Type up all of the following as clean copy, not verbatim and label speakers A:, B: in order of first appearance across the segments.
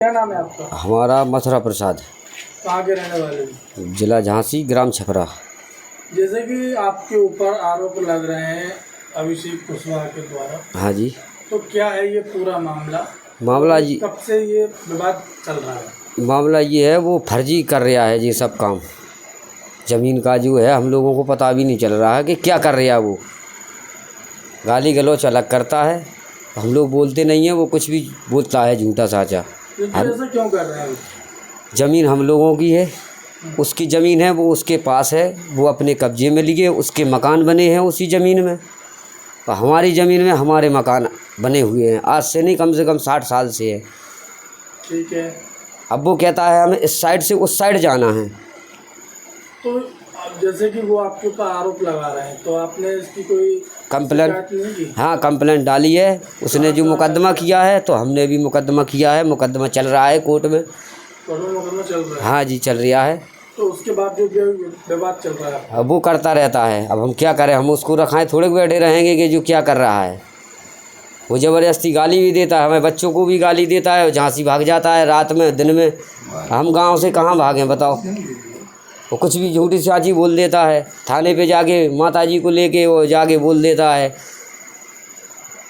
A: क्या नाम है आपका?
B: हमारा मथुरा प्रसाद,
A: कहाँ के रहने वाले हैं?
B: जिला झांसी, ग्राम छपरा।
A: जैसे कि आपके ऊपर आरोप लग रहे हैं अभिषेक कुशवाहा के द्वारा,
B: हाँ जी।
A: तो क्या है ये पूरा मामला?
B: मामला जी,
A: कब से ये विवाद चल रहा है?
B: मामला ये है, वो फर्जी कर रहा है ये सब काम। ज़मीन का जो है हम लोगों को पता भी नहीं चल रहा है कि क्या कर रहा है। वो गाली गलौच अलग करता है, हम लोग बोलते नहीं हैं, वो कुछ भी बोलता है झूठा साचा।
A: ऐसा क्यों कर रहे हैं?
B: ज़मीन हम लोगों की है, उसकी ज़मीन है, वो उसके पास है, वो अपने कब्जे में लिए, उसके मकान बने हैं उसी ज़मीन में। और हमारी ज़मीन में हमारे मकान बने हुए हैं, आज से नहीं, कम से कम 60 साल से है।
A: ठीक है।
B: अब वो कहता है हमें इस साइड से उस साइड जाना है।
A: तो अब जैसे कि वो आपके ऊपर आरोप लगा रहे हैं, तो आपने इसकी कोई
B: कंप्लेंट,
A: शिकायत नहीं की?
B: हाँ कंप्लेंट डाली है उसने, जो मुकदमा किया है, तो हमने भी मुकदमा किया है। मुकदमा चल रहा है कोर्ट में।
A: कोर्ट में मुकदमा चल रहा है?
B: हाँ जी, चल रहा है।
A: तो उसके बाद जो विवाद चल रहा है,
B: अब वो करता रहता है। अब हम क्या करें, हम उसको रखाएं, थोड़े बैठे रहेंगे कि जो क्या कर रहा है। वो ज़बरदस्ती गाली भी देता है, हमें बच्चों को भी गाली देता है, झांसी भाग जाता है रात में दिन में। हम गांव से कहाँ भागें बताओ। वो कुछ भी झूठी साची बोल देता है, थाने पे जाके माताजी को लेके वो जाके बोल देता है।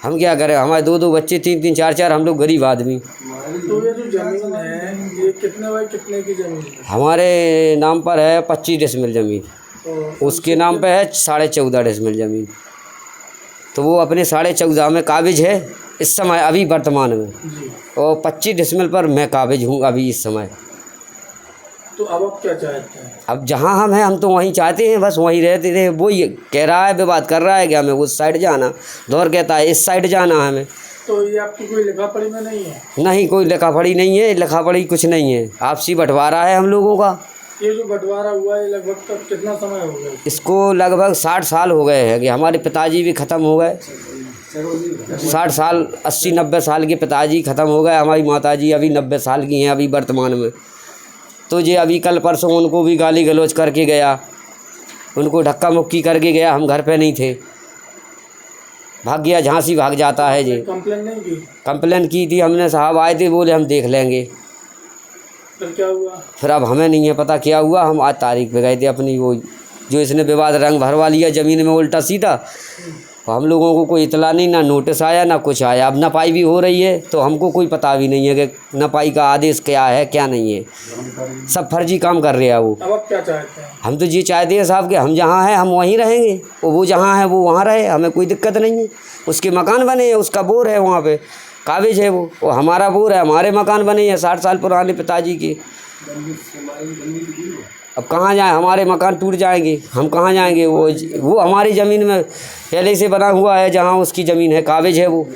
B: हम क्या करें, हमारे 2-2 बच्चे, 3-3, 4-4, हम लोग गरीब आदमी।
A: तो ये जो ज़मीन है, ये कितने बाई कितने की ज़मीन है?
B: हमारे नाम पर है 25 डिसमिल ज़मीन,
A: तो
B: उसके नाम पे है 14.5 डिसमिल ज़मीन। तो वो अपने 14.5 में काबिज है इस समय, अभी वर्तमान में।
A: जी।
B: और 25 डिसमिल पर मैं काबिज हूँ अभी इस समय।
A: तो अब आप क्या चाहते हैं?
B: अब जहाँ हम हैं, हम तो वहीं चाहते हैं, बस वहीं रहते थे। वो ये कह रहा है, विवाद कर रहा है कि हमें उस साइड जाना, दौर कहता है इस साइड जाना है हमें।
A: तो ये आपकी कोई लिखा पढ़ी में नहीं है?
B: नहीं, कोई लिखा पढ़ी नहीं है, लिखा पढ़ी कुछ नहीं है, आपसी बंटवारा है हम लोगों का।
A: ये जो बंटवारा हुआ है लगभग तक कितना समय हो गया?
B: इसको लगभग 60 साल हो गए हैं कि हमारे पिताजी भी ख़त्म हो गए। 60 साल, 80-90 साल के पिताजी ख़त्म हो गए, हमारी माताजी अभी 90 साल की हैं अभी वर्तमान में। तो ये अभी कल परसों उनको भी गाली गलौज करके गया, उनको धक्का मुक्की करके गया, हम घर पे नहीं थे, भाग गया, झांसी भाग जाता है जी।
A: कंप्लेंट नहीं की?
B: कंप्लेंट की थी हमने, साहब आए थे, बोले हम देख लेंगे।
A: फिर क्या हुआ?
B: फिर अब हमें नहीं है पता क्या हुआ। हम आज तारीख पे गए थे अपनी, वो जो इसने विवाद रंग भरवा लिया ज़मीन में उल्टा सीधा। हम लोगों को कोई इतला नहीं, ना नोटिस आया ना कुछ आया। अब नपाई भी हो रही है तो हमको कोई पता भी नहीं है कि नपाई का आदेश क्या है क्या नहीं है, सब फर्जी काम कर रहे हैं वो।
A: अब आप क्या चाहते हैं?
B: हम तो ये चाहते हैं साहब कि हम जहाँ हैं हम वहीं रहेंगे, वो जहाँ है वो वहाँ रहे, हमें कोई दिक्कत नहीं है। उसके मकान बने हैं, उसका बोर है वहाँ पे, काबिज है वो हमारा बोर है, हमारे मकान बने हैं 60 साल पुराने पिताजी के। अब कहाँ जाएं, हमारे मकान टूट जाएंगे, हम कहाँ जाएंगे। वो हमारी ज़मीन में पहले से बना हुआ है, जहाँ उसकी ज़मीन है काबिज है वो।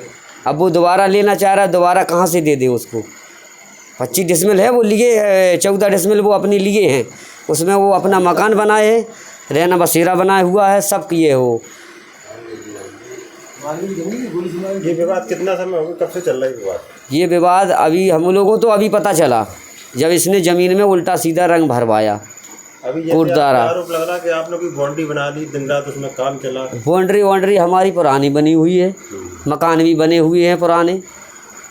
B: अब वो दोबारा लेना चाह रहा है, दोबारा कहाँ से दे दे उसको। 25 डिसमिल है वो लिए, 14 डिसमिल वो अपने लिए हैं, उसमें वो अपना मकान बनाए हैं, रहना बसेरा बनाया हुआ है, सब किए हो।
C: ये विवाद कितना समय हो गया, कब से चल रहा है विवाद?
B: ये विवाद अभी हम लोगों तो अभी पता चला जब इसने ज़मीन में उल्टा सीधा रंग भरवाया।
C: अभी जैसे आरोप लग रहा कि आपने कोई बाउंड्री बना दी, दिन रात उसमें काम चला।
B: बाउंड्री हमारी पुरानी बनी हुई है, मकान भी बने हुए हैं पुराने,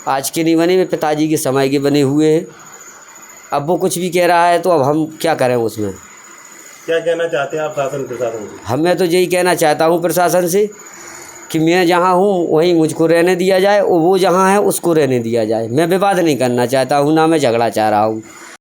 B: आज के नहीं बने, पिताजी के समय के बने हुए हैं। अब वो कुछ भी कह रहा है तो अब हम क्या करें उसमें।
C: क्या कहना चाहते हैं आप शासन प्रशासन से?
B: मैं तो यही कहना चाहता हूँ प्रशासन से कि मैं जहाँ हूँ वहीं मुझको रहने दिया जाए, और वो जहाँ है उसको रहने दिया जाए। मैं विवाद नहीं करना चाहता हूँ, ना मैं झगड़ा चाह रहा हूँ।